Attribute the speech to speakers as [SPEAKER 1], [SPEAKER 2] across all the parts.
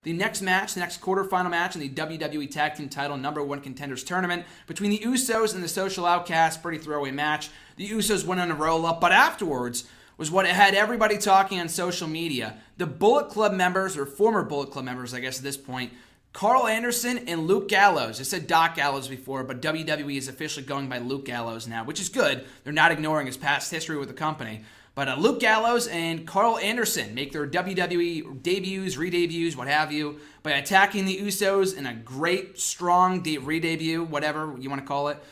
[SPEAKER 1] the next match, the next quarterfinal match in the WWE Tag Team Title #1 Contenders Tournament between the Usos and the Social Outcasts. Pretty throwaway match. The Usos went on a roll-up, but afterwards was what had everybody talking on social media. The Bullet Club members, or former Bullet Club members, I guess at this point, Karl Anderson and Luke Gallows. I said Doc Gallows before, but WWE is officially going by Luke Gallows now, which is good. They're not ignoring his past history with the company. But Luke Gallows and Karl Anderson make their WWE debuts, re-debuts, what have you, by attacking the Usos in a great, strong re-debut, whatever you want to call it.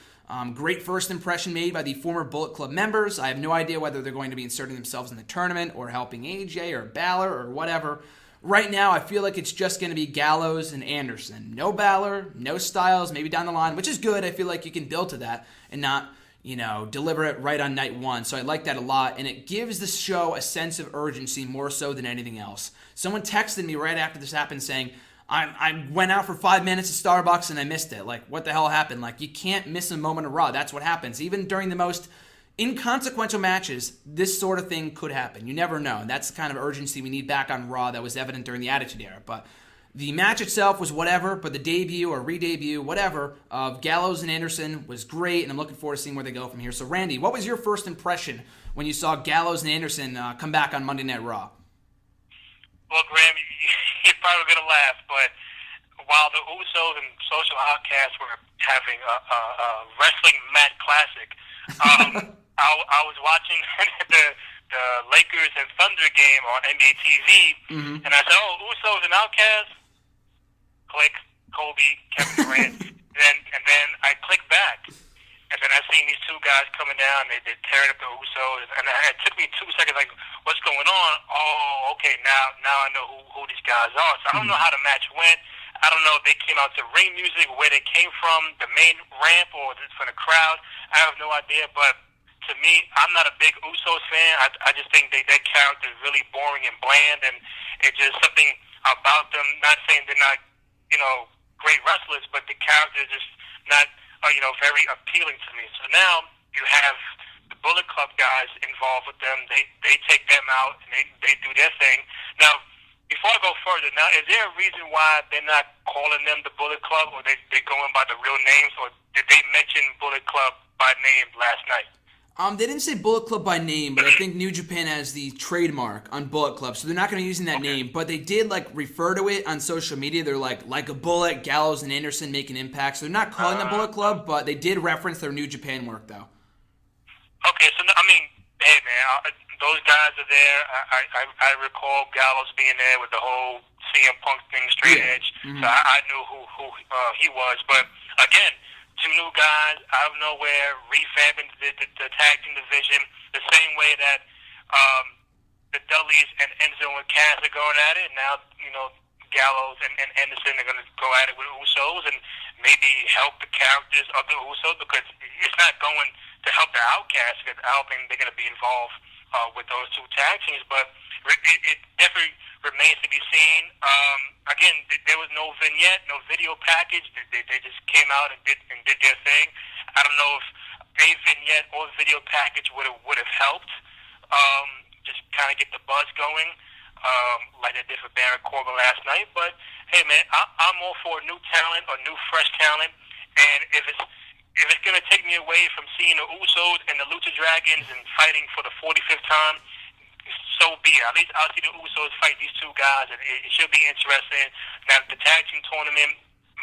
[SPEAKER 1] Great first impression made by the former Bullet Club members. I have no idea whether they're going to be inserting themselves in the tournament or helping AJ or Balor or whatever. Right now, I feel like it's just going to be Gallows and Anderson. No Balor, no Styles, maybe down the line, which is good. I feel like you can build to that and not, deliver it right on night one. So I like that a lot, and it gives the show a sense of urgency more so than anything else. Someone texted me right after this happened saying, I went out for 5 minutes at Starbucks and I missed it. Like, what the hell happened? Like, you can't miss a moment of Raw. That's what happens. Even during the most inconsequential matches, this sort of thing could happen. You never know. And that's the kind of urgency we need back on Raw that was evident during the Attitude Era. But the match itself was whatever, but the debut or re-debut, whatever, of Gallows and Anderson was great, and I'm looking forward to seeing where they go from here. So, Randy, what was your first impression when you saw Gallows and Anderson come back on Monday Night Raw?
[SPEAKER 2] Well, Graham, you're probably going to laugh, but while the Usos and Social Outcasts were having a wrestling mat classic, I was watching the Lakers and Thunder game on NBA TV, and I said, Usos and Outcasts, click, Kobe, Kevin Durant, and then I clicked back, and then I seen these two guys coming down, they're tearing up the Usos, and it took me 2 seconds, like, what's going on? Oh, okay, now I know who these guys are. So I don't know how the match went. I don't know if they came out to ring music, where they came from, the main ramp, or from the crowd. I have no idea, but to me, I'm not a big Usos fan. I just think their character is really boring and bland, and it's just something about them, not saying they're not, great wrestlers, but the character is just not, very appealing to me. So now you have the Bullet Club guys involved with them. They take them out, and they do their thing. Now, before I go further, now, is there a reason why they're not calling them the Bullet Club, or they're going by the real names, or did they mention Bullet Club by name last night?
[SPEAKER 1] They didn't say Bullet Club by name, but I think New Japan has the trademark on Bullet Club, so they're not going to be using that name. But they did refer to it on social media. They're like a Bullet, Gallows, and Anderson make an impact. So they're not calling them Bullet Club, but they did reference their New Japan work, though.
[SPEAKER 2] Okay, so hey man, those guys are there. I recall Gallows being there with the whole CM Punk thing, straight edge. So I knew who he was. But again, two new guys out of nowhere, revamping the tag team division the same way that the Dudleys and Enzo and Cass are going at it. Now, Gallows and Anderson are going to go at it with Usos and maybe help the characters of the Usos, because it's not going to help the Outcasts, because I don't think they're going to be involved with those two tag teams. But it definitely remains to be seen. Again, there was no vignette, no video package. They just came out and did their thing. I don't know if a vignette or video package would have helped. Just kind of get the buzz going, like they did for Baron Corbin last night. But hey, man, I'm all for new talent or new fresh talent. And if it's gonna take me away from seeing the Usos and the Lucha Dragons and fighting for the 45th time, so be it. At least I'll see the Usos fight these two guys, and it should be interesting. Now, the tag team tournament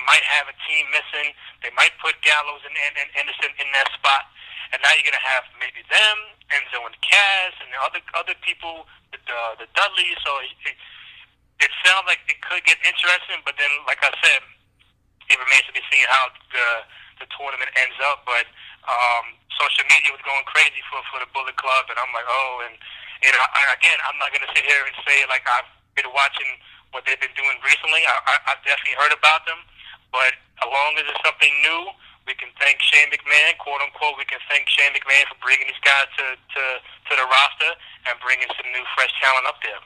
[SPEAKER 2] might have a team missing. They might put Gallows and Anderson in that spot, and now you're gonna have maybe them, Enzo and Cass, and the other people, the Dudleys. So it sounds like it could get interesting, but then, like I said, it remains to be seen how the tournament ends up. But social media was going crazy for the Bullet Club, and I'm like, and again, I'm not going to sit here and say like I've been watching what they've been doing recently. I've definitely heard about them, but as long as it's something new, we can thank Shane McMahon, quote unquote. We can thank Shane McMahon for bringing these guys to the roster and bringing some new fresh talent up there.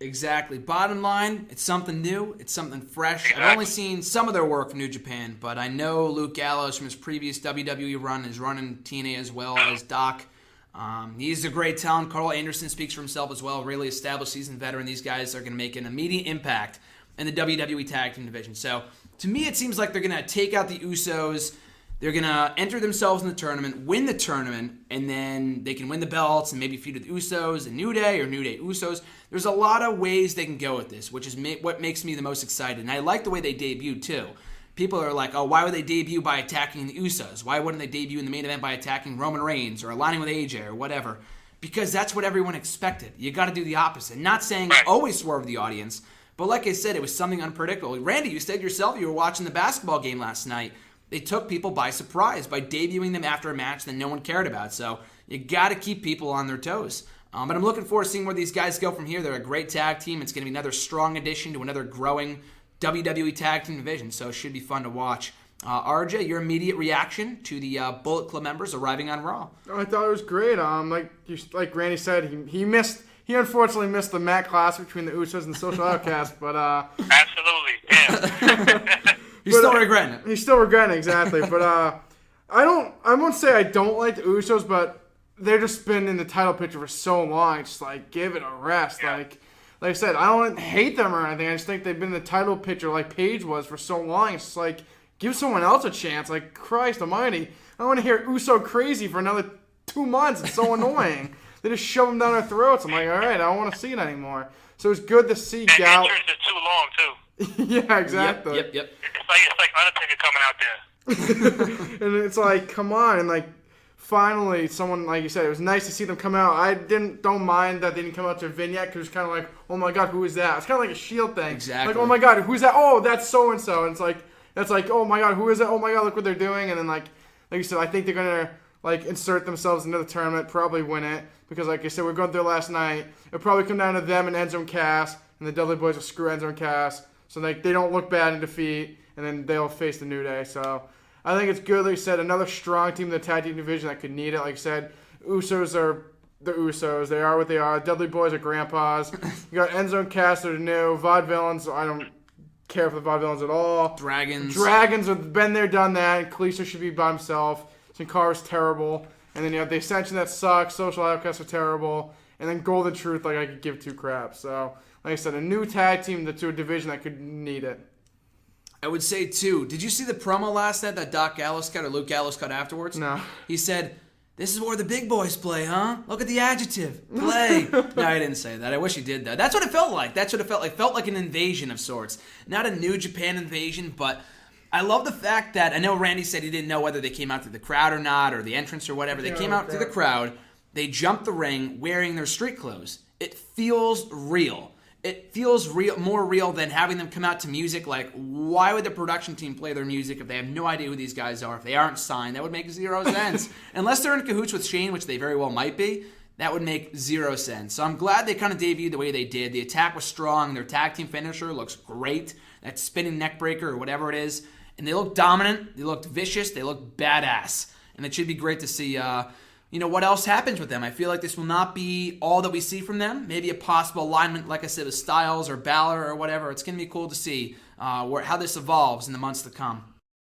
[SPEAKER 1] Exactly. Bottom line, it's something new. It's something fresh.
[SPEAKER 2] Exactly.
[SPEAKER 1] I've only seen some of their work from New Japan, but I know Luke Gallows from his previous WWE run is running TNA as well as Doc. He's a great talent. Karl Anderson speaks for himself as well. Really established seasoned veteran. These guys are going to make an immediate impact in the WWE Tag Team division. So to me, it seems like they're going to take out the Usos. They're going to enter themselves in the tournament, win the tournament, and then they can win the belts and maybe feud with the Usos and New Day or New Day Usos. There's a lot of ways they can go with this, which is what makes me the most excited. And I like the way they debuted, too. People are like, oh, why would they debut by attacking the Usos? Why wouldn't they debut in the main event by attacking Roman Reigns or aligning with AJ or whatever? Because that's what everyone expected. You got to do the opposite. Not saying always swerve the audience, but like I said, it was something unpredictable. Randy, you said yourself you were watching the basketball game last night. They took people by surprise by debuting them after a match that no one cared about. So you got to keep people on their toes. But I'm looking forward to seeing where these guys go from here. They're a great tag team. It's going to be another strong addition to another growing WWE Tag Team division, so it should be fun to watch. RJ, your immediate reaction to the Bullet Club members arriving on Raw?
[SPEAKER 3] I thought it was great. Like Randy said, he unfortunately missed the mat class between the Usos and the Social Outcasts, but
[SPEAKER 2] absolutely, yeah.
[SPEAKER 1] He's still regretting it.
[SPEAKER 3] He's still regretting it, exactly. But I won't say I don't like the Usos, but they've just been in the title picture for so long. It's just like, give it a rest.
[SPEAKER 2] Yeah.
[SPEAKER 3] Like I said, I don't hate them or anything. I just think they've been in the title picture like Paige was for so long. It's just like, give someone else a chance. Like, Christ almighty. I want to hear Uso crazy for another 2 months. It's so annoying. They just shove them down our throats. I'm like, all right, I don't want to see it anymore. So it's good to see Gallows.
[SPEAKER 2] And entrance is too long, too.
[SPEAKER 3] Yeah, exactly.
[SPEAKER 1] Yep.
[SPEAKER 2] It's like Undertaker coming out there.
[SPEAKER 3] And it's like, come on. And like, finally, someone, like you said, it was nice to see them come out. I don't mind that they didn't come out to a vignette because it's kind of like, oh my God, who is that? It's kind of like a Shield thing.
[SPEAKER 1] Exactly.
[SPEAKER 3] Like, oh my God, who's that? Oh, that's so-and-so. And it's like, that's like, oh my God, who is that? Oh my God, look what they're doing. And then like you said, I think they're going to like insert themselves into the tournament, probably win it. Because like I said, we're going through last night. It'll probably come down to them and Enzo and Cass. And the Dudley Boys will screw Enzo and Cass. So like they don't look bad in defeat. And then they'll face the New Day. So I think it's good, like you said, another strong team in the tag team division that could need it. Like I said, Usos are the Usos. They are what they are. Dudley Boys are grandpas. You got Enzo and Cass are new. Vaudevillains, I don't care for the Vaudevillains at all. Dragons have been there, done that. Kalisto should be by himself. Sin Cara's terrible. And then you have the Ascension that sucks. Social Outcasts are terrible. And then Golden Truth, like I could give two craps. So, like I said, a new tag team to a division that could need it.
[SPEAKER 1] I would say, too, did you see the promo last night that Doc Gallows cut or Luke Gallows cut afterwards?
[SPEAKER 3] No.
[SPEAKER 1] He said, this is where the big boys play, huh? Look at the adjective. Play. No, I didn't say that. I wish he did, though. That's what it felt like. That's what it felt like. Felt like an invasion of sorts. Not a New Japan invasion, but I love the fact that, I know Randy said he didn't know whether they came out through the crowd or not, or the entrance or whatever. They came out through the crowd. They jumped the ring wearing their street clothes. It feels real. It feels real, more real than having them come out to music. Like, why would the production team play their music if they have no idea who these guys are? If they aren't signed, that would make zero sense. Unless they're in cahoots with Shane, which they very well might be, that would make zero sense. So I'm glad they kind of debuted the way they did. The attack was strong. Their tag team finisher looks great. That spinning neck breaker or whatever it is. And they look dominant. They looked vicious. They look badass. And it should be great to see what else happens with them. I feel like this will not be all that we see from them. Maybe a possible alignment, like I said, with Styles or Balor or whatever. It's going to be cool to see how this evolves in the months to come.